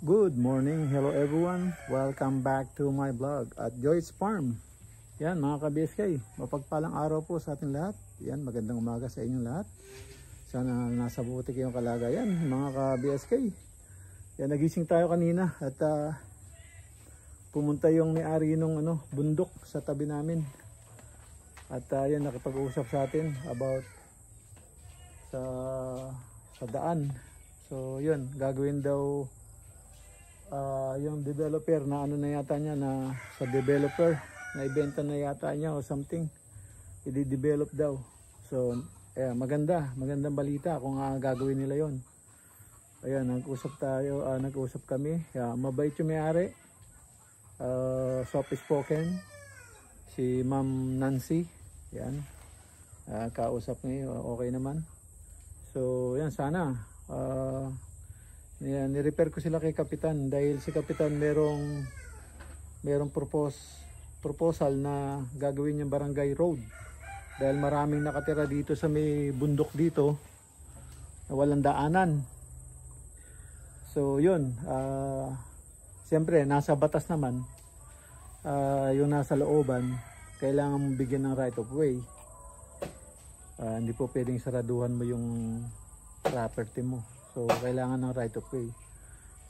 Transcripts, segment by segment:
Good morning, hello everyone, welcome back to my vlog at Joy's Farm. Yan mga ka-BSK, mapagpalang araw po sa ating lahat. Yan, magandang umaga sa inyong lahat. Sana nasa buti kayong kalagayan mga ka-BSK. Yan, nagising tayo kanina at pumunta yung may-ari ng bundok sa tabi namin. At yan, nakipag-usap sa atin about sa daan. So yun, gagawin daw yung developer na na yata niya, na sa developer na ibenta na yata niya o something, i-develop daw. So magandang balita kung gagawin nila yon. Ayan, nag-usap tayo, nag-usap kami. Mabait yung may-ari, soft spoken, si Ma'am Nancy. Yan, kausap niya, okay naman. So yan, sana ni-repair ko sila kay Kapitan dahil si Kapitan merong proposal na gagawin yung barangay road dahil maraming nakatira dito sa may bundok dito na walang daanan. So yun, siyempre nasa batas naman, yung nasa looban kailangan mong bigyan ng right of way. Hindi po pwedeng saraduhan mo yung property mo. So kailangan ng right of way.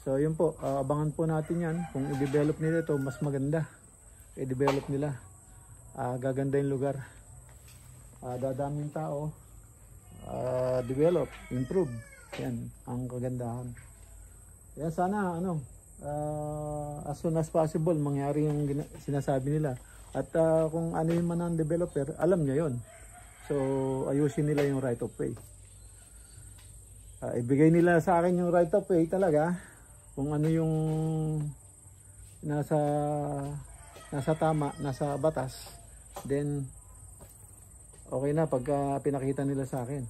So yun po, abangan po natin yan. Kung i-develop nila ito, mas maganda i-develop nila. Gaganda yung lugar, dadaming tao, develop, improve. Yan ang kagandahan. Yan, sana as soon as possible mangyari yung sinasabi nila. At kung ano yung man ang developer, alam niya yon. So ayusin nila yung right of way. Ibigay nila sa akin yung right of way talaga, kung ano yung nasa tama, nasa batas, then okay na pagka pinakita nila sa akin.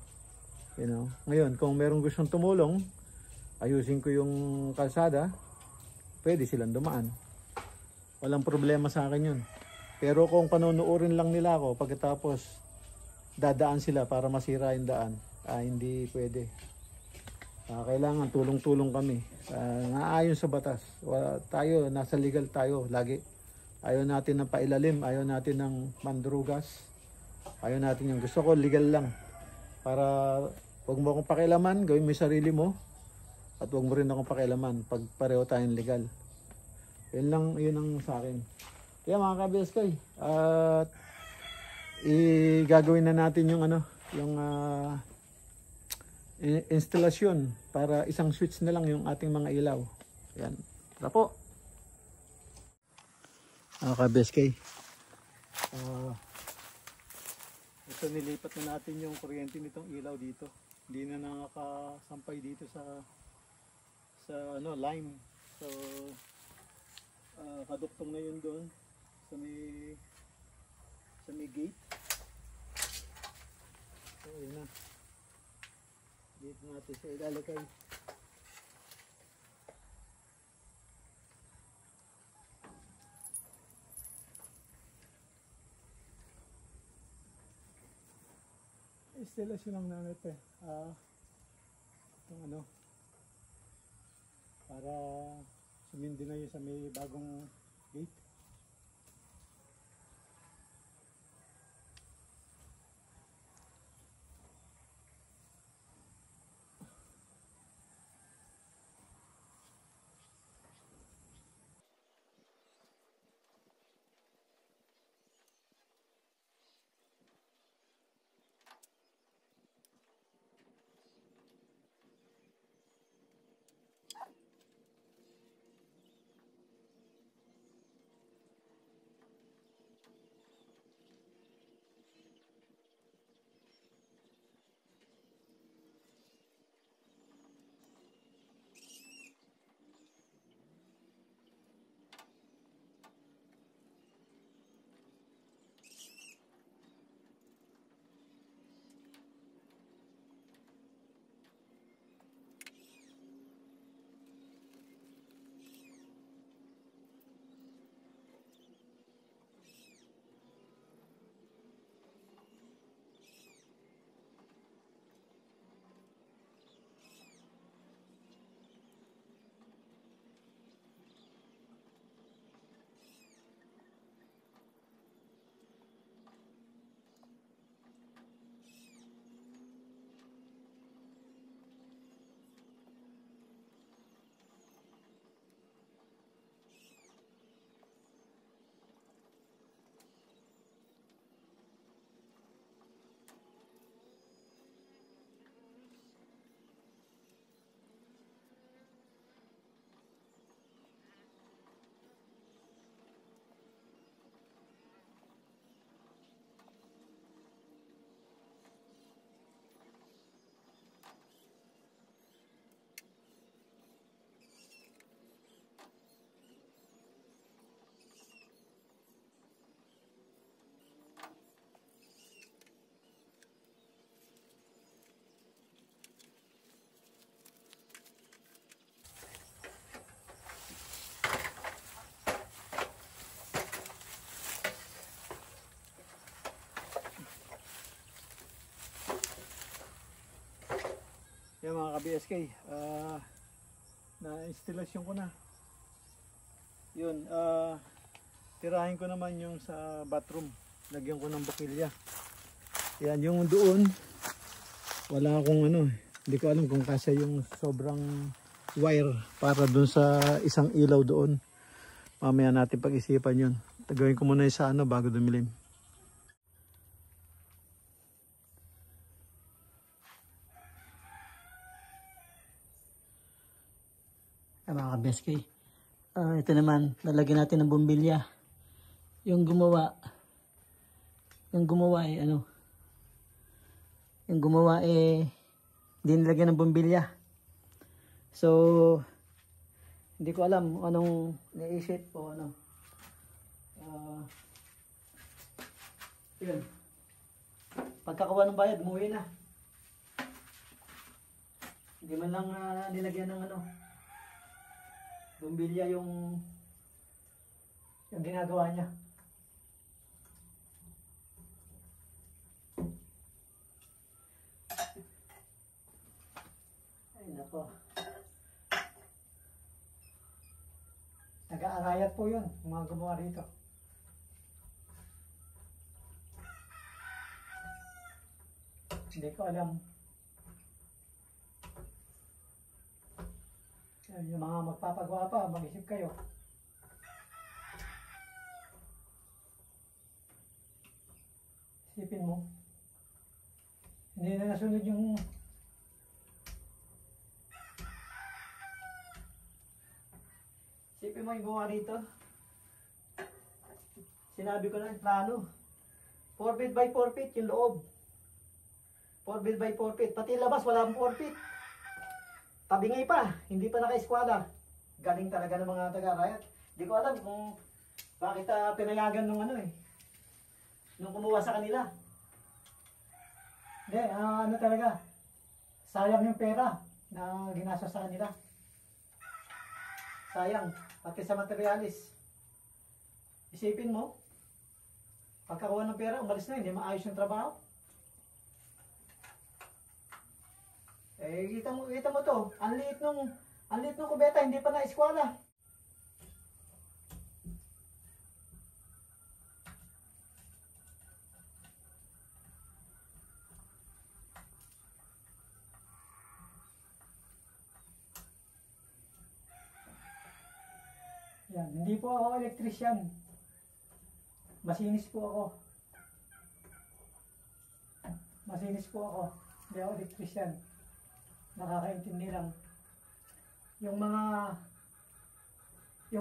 Ngayon, kung merong gustong tumulong, ayusin ko yung kalsada, pwede silang dumaan. Walang problema sa akin yun. Pero kung panunuorin lang nila ako, pagkatapos dadaan sila para masira yung daan, hindi pwede. Kailangan tulong-tulong kami, naayon sa batas. Tayo, nasa legal tayo lagi. Ayaw natin ng pailalim, ayaw natin ng mandrugas, ayaw natin yung gusto ko legal lang. Para wag mo akong pakialaman, gawin mo yung sarili mo, at wag mo rin akong pakialaman pag pareho tayong legal. Yun ang sa akin. Kaya mga ka-BSK, gagawin na natin yung instalasyon para isang switch na lang yung ating mga ilaw. Yan. Tara po. Ka-BSK. Ito, nilipat na natin yung kuryente nitong ilaw dito. Hindi na nakakasampay dito sa line. So kaduktong na yun doon sa may gate. So yun na. Dito natin siya ilalagay. Installation lang namin ito itong para sumindi na yun sa may bagong gate. Yan mga ka-BSK, na-installation ko na. Yun, tirahin ko naman yung sa bathroom. Lagyan ko ng bukilya. Yan, yung doon, wala akong ano, hindi ko alam kung kasya yung sobrang wire para doon sa isang ilaw doon. Mamaya natin pag-isipan yun. Tagawin ko muna yung sa ano bago dumilim. Mga ka-BSK, ito naman, lalagyan natin ng bumbilya. Yung gumawa ay ano, yung gumawa eh, hindi nilagyan ng bumbilya. So, hindi ko alam anong naisip o ano. Yun. Pagkakuha ng bayad, umuwi na. Hindi man lang nilagyan ng ano, bumbilya yung ginagawa niya. Ay nako. Nag-aarayat po yun, mga gumawa rito. Hindi ko alam. Yung mga magpapagawa pa, mag-isip kayo. Isipin mo. Hindi na nasunod yung isipin mo yung gumawa rito. Sinabi ko na yung plano. 4 feet by 4 feet yung loob. 4 feet by 4 feet. Pati labas wala pang 4 feet. Tabingay pa, hindi pa naka-eskwala. Galing talaga ng mga taga-riot. Hindi ko alam kung bakit pinayagan nung ano eh. Nung kumuha sa kanila. Hindi, ano talaga. Sayang yung pera na ginasa sa kanila. Sayang, pati sa materialis. Isipin mo, pagkakuha ng pera, umalis na, hindi maayos yung trabaho. Eh, kita mo to. Ang liit nung kubeta, hindi pa na-eskwala. Yan, hindi po ako electrician. Masinis po ako. Masinis po ako. Hindi ako electrician. Nakakaintindi lang. Yung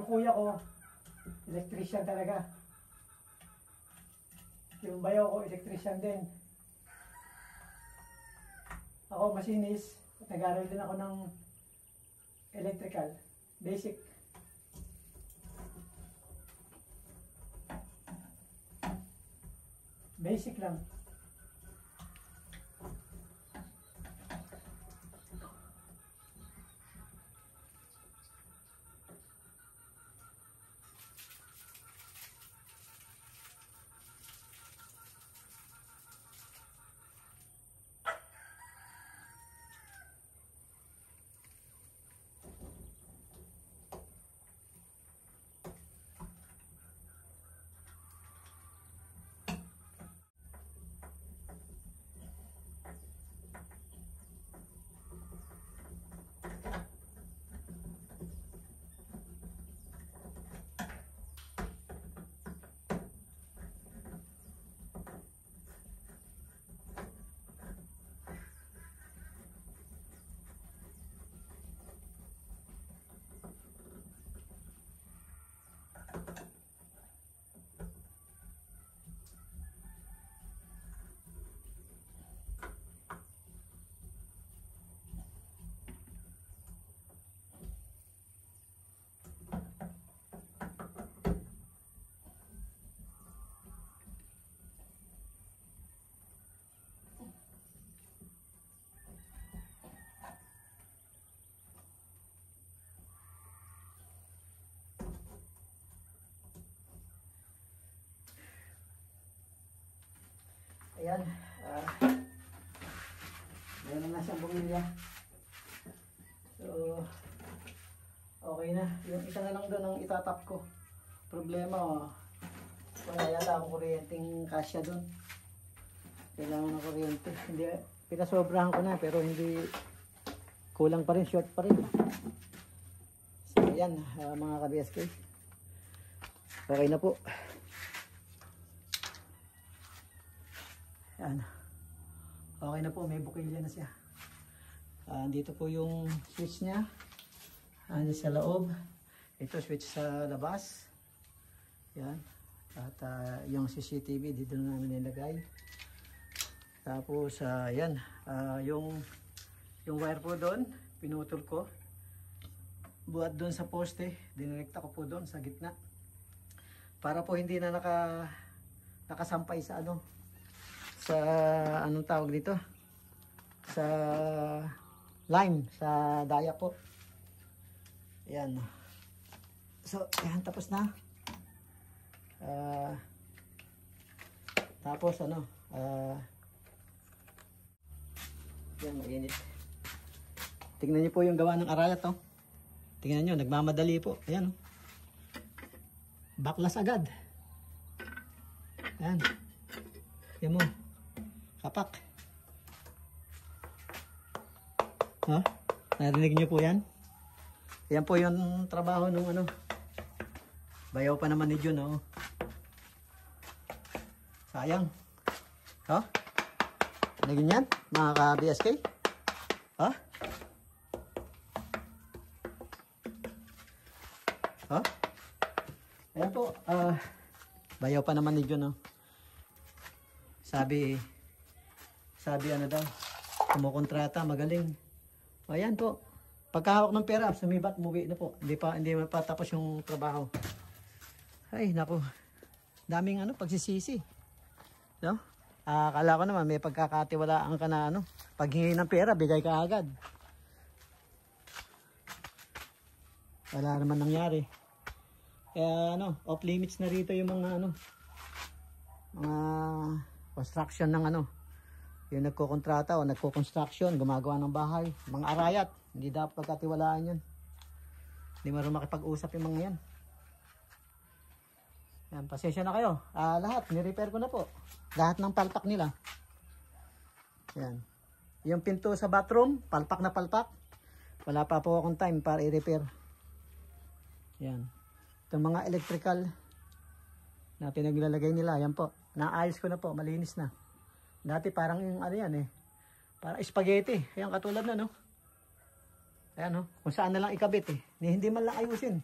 kuya ko, electrician talaga. Yung bayaw ko, electrician din. Ako, masinis. Nag-aaral din ako ng electrical. Basic. Basic lang. Ayan. Meron na siyang bumilya. Okay na. Yung isa na lang doon ang itatap ko. Problema, wala yata akong kuryenteng kasya doon. Kailangan ng kuryente. Hindi, pinasobrahan ko na pero hindi, kulang pa rin, short pa rin. So yan, mga ka-BSK. Okay na po. Yan. Okay na po, may bukilya na siya. Dito po yung switch niya. Sa loob. Ito switch sa labas. Yan. At yung CCTV dito na namin nilagay. Tapos yan. Yung wire po doon, pinutol ko. Buhat doon sa poste. Dinirekta ko po doon sa gitna. Para po hindi na nakasampay sa ano. Sa anong tawag dito? Sa line. Sa daya po. Ayan. So, ayan, tapos na. Tapos, ano, yan, mainit. Tingnan niyo po yung gawa ng arayat, oh. Tingnan niyo, nagmamadali po. Ayan, oh. Baklas agad. Ayan. Ayan mo. Kapak. Ha? Narinig niyo po yan? Yan po yung trabaho nung ano. Bayaw pa naman ni Jun, oh. Sayang. Ha? Ano ganyan? Mga ka-BSK? Ha? Ha? Ayan po. Bayaw pa naman ni Jun, oh. Sabi ano daw. Kumukontrata, magaling. Ayan po. Pagkahawak ng pera, sumibat, umuwi na po. Hindi pa tapos yung trabaho. Ay, naku. Daming ano, pagsisisi. No? Akala ko naman, may pagkakatiwalaan ka na ano. Paghingi ng pera, bigay ka agad. Wala naman nangyari. Kaya ano, off limits na rito yung mga ano. Mga construction ng ano. Yung nagkokontrata o nagko-construction, gumagawa ng bahay. Mga arayat. Hindi dapat pagkatiwalaan yan. Hindi marunong makipag-usap yung mga yan. Yan, pasensya na kayo. Lahat, ni-repair ko na po. Lahat ng palpak nila. Yan. Yung pinto sa bathroom, palpak na palpak. Wala pa po akong time para i-repair. Yan. Itong mga electrical na pinaglalagay nila, yan po. Naayos ko na po, malinis na. Dati parang yung ano yan eh. Parang spaghetti. Ayan, katulad na, no? Ayan, no? Kung saan na lang ikabit eh. Hindi man lang ayusin.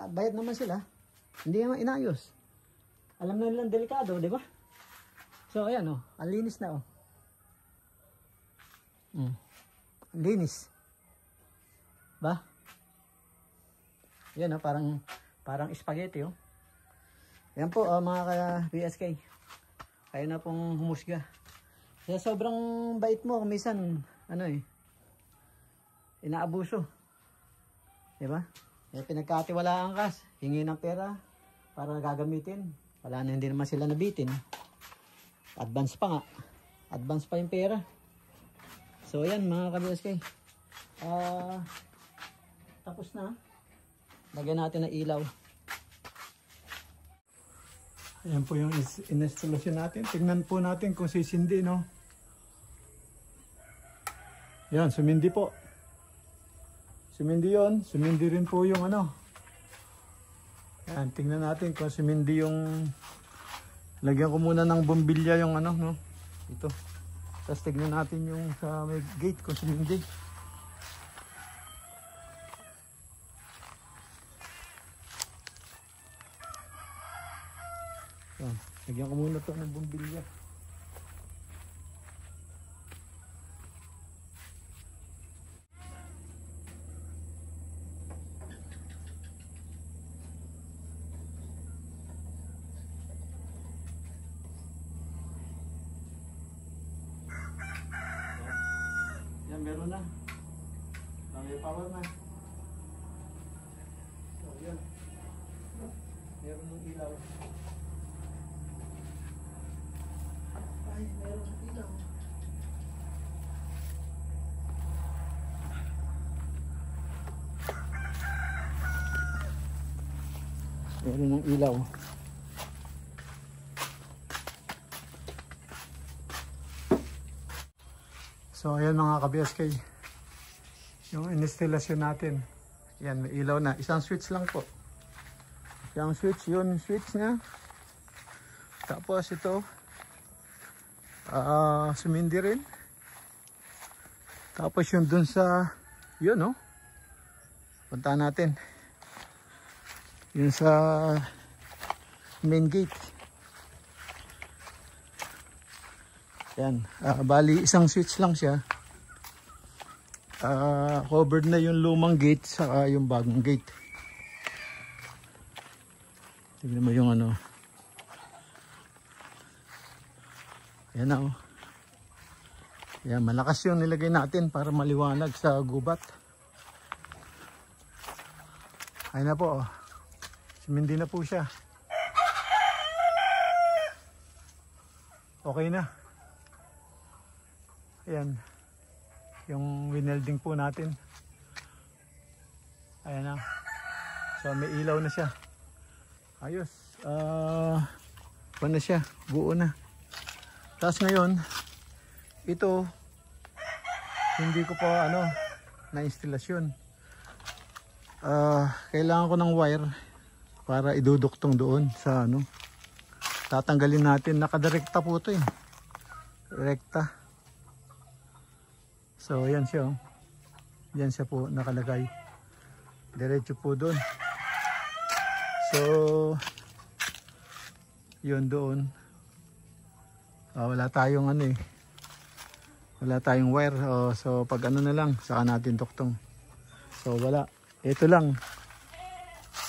Bayad naman sila. Hindi naman inayos. Alam na nilang delikado, di ba? So, ayan, oh. Ang linis na, oh. Ang linis. Ba? Ayan, oh. Parang spaghetti, oh. Ayan po, mga ka-BSK. Kayo na pong humusga. Kaya sobrang bait mo, minsan, ano eh, inaabuso. Diba? Kaya pinagkatiwalaan ka, hingi ng pera para gagamitin. Wala na, hindi naman sila nabitin. Advance pa nga. Advance pa yung pera. So, ayan mga ka-BSK. Tapos na. Lagyan natin ng ilaw. Ayan po yung installation natin. Tingnan po natin kung sisindi, no? Yan, sumindi po. Sumindi yun. Sumindi rin po yung ano. Yan, tingnan natin kung sumindi yung... Lagyan ko muna ng bombilya yung ano, no? Ito. Tapos tingnan natin yung sa may gate kung sumindi. Yan, lagyan ko muna ito ng bombilya. Yan, meron na. May power na. So, yan. Meron ng ilaw. Ay, meron ng ilaw. Meron ng ilaw. So ayan mga ka-BSK, yung installation natin. Yan, may ilaw na. Isang switch lang po. Yung switch, yun switch niya. Tapos ito, sumindi rin. Tapos yung dun sa, yun no, punta natin. Yun sa main gate. Yan, bali isang switch lang siya. Covered na yung lumang gate saka yung bagong gate. Tignan mo yung ano. Yan na oh. Yan, malakas yung nilagay natin para maliwanag sa gubat. Ayun na po oh. Sumindi na po siya. Okay na. Ayan. Yung winelding po natin. Ayan na. So may ilaw na siya. Ayos. Paano siya? Buo na. Tapos ngayon, ito, hindi ko pa na instalasyon. Kailangan ko ng wire para iduduktong doon sa tatanggalin natin. Nakadirekta po ito eh. Rekta. So yan siya oh. Yan siya po nakalagay. Diretso po doon. So yun doon. Wala tayong wala tayong wire. So pag na lang, saka natin duktong. So wala. Ito lang.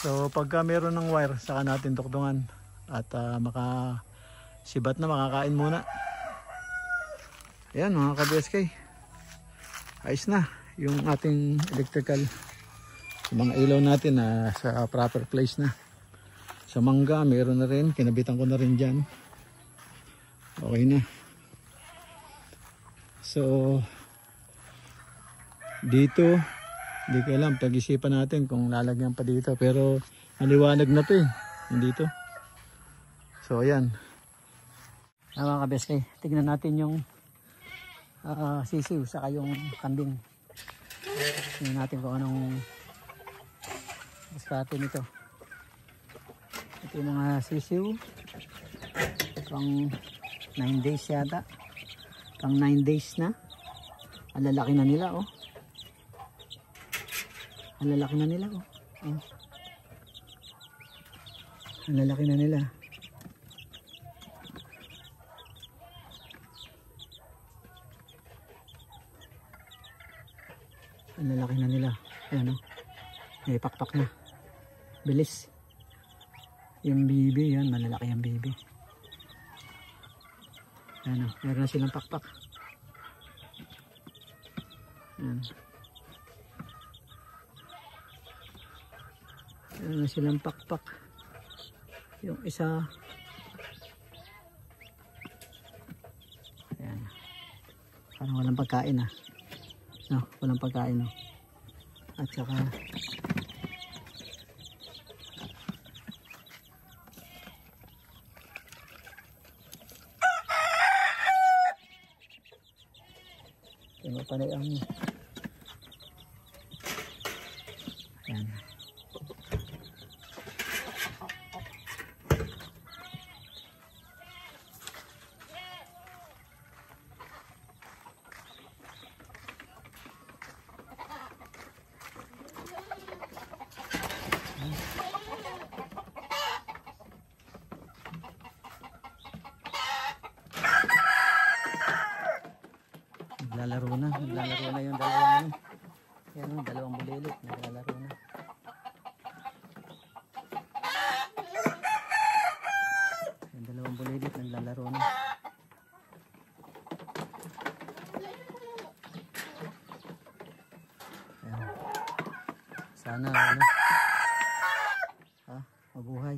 So pagka meron ng wire, saka natin duktungan. At makasibat na, makakain muna. Ayan mga ka-BSK. Ayos na yung ating electrical. Mga ilaw natin sa proper place na. Sa mangga, meron na rin. Kinabitan ko na rin dyan. Okay na. So, dito, hindi ko alam. Pag-isipan natin kung lalagyan pa dito. Pero, maliwanag na to eh. Dito. So, ayan. Mga ka-BSK, tignan natin yung sisiw saka yung kambing. Tignan natin kung anong diskarte nito. Ito yung mga sisiw. Pang 9 days yata. Pang 9 days na. Ang lalaki na nila oh. Ang lalaki na nila oh. Ang lalaki na nila. Ang lalaki na nila. Ayan o. May pakpak na. Bilis. Yung bibi yan. Malalaki yung bibi. Ayan o. Meron na silang pakpak. Ayan. Meron na silang pakpak. Yung isa. Ayan. Parang walang pagkain ah. No, walang pagkain no. At saka ito pa rin ang yan. Naglalaro na yung dalawang yan o, dalawang bulilit, naglalaro na. Yung dalawang bulilit, naglalaro na. Ayan. Sana mabuhay.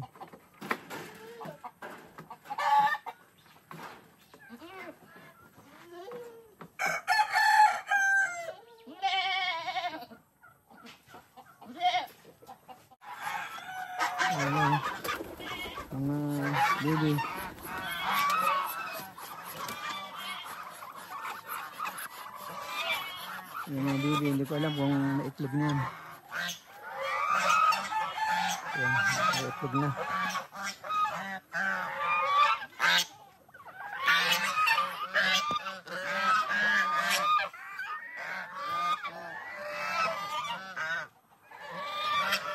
Ayan, mga baby. Yung mga baby, hindi ko alam kung naitlog na yan. Ayan, naitlog na.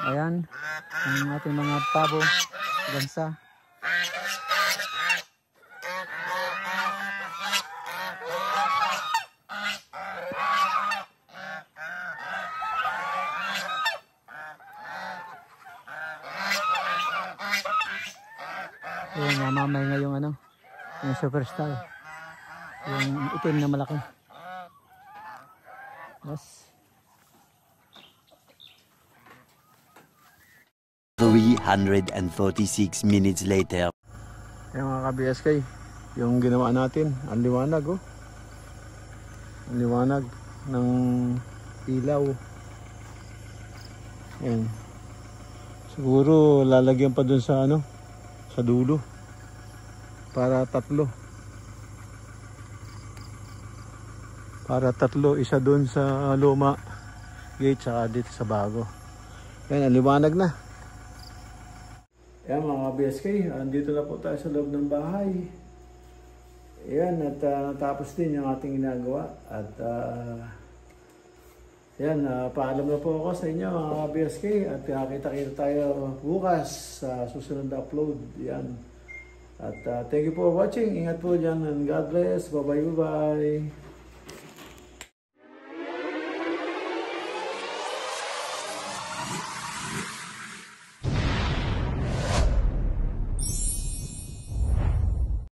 Ayan, ang ating mga pabo, gansa. Ayan, namamay nga yung ano, yung superstar. Yung itim na malaki. Yes. 346 minutes later. Ayan mga ka-BSK, yung ginawa natin, ang liwanag oh. Ang liwanag ng ilaw. Ayan. Siguro lalagyan pa dun sa ano, sa dulo. Para tatlo. Para tatlo, isa dun sa luma gate, saka dito sa bago. Ayan, ang liwanag na. Ayan mga BSK, andito na po tayo sa loob ng bahay. Ayan, at natapos din yung ating ginagawa. At ayan, paalam na po ako sa inyo mga BSK. At kita-kita tayo bukas sa susunod na upload. Ayan. At thank you for watching. Ingat po dyan and God bless. Bye-bye.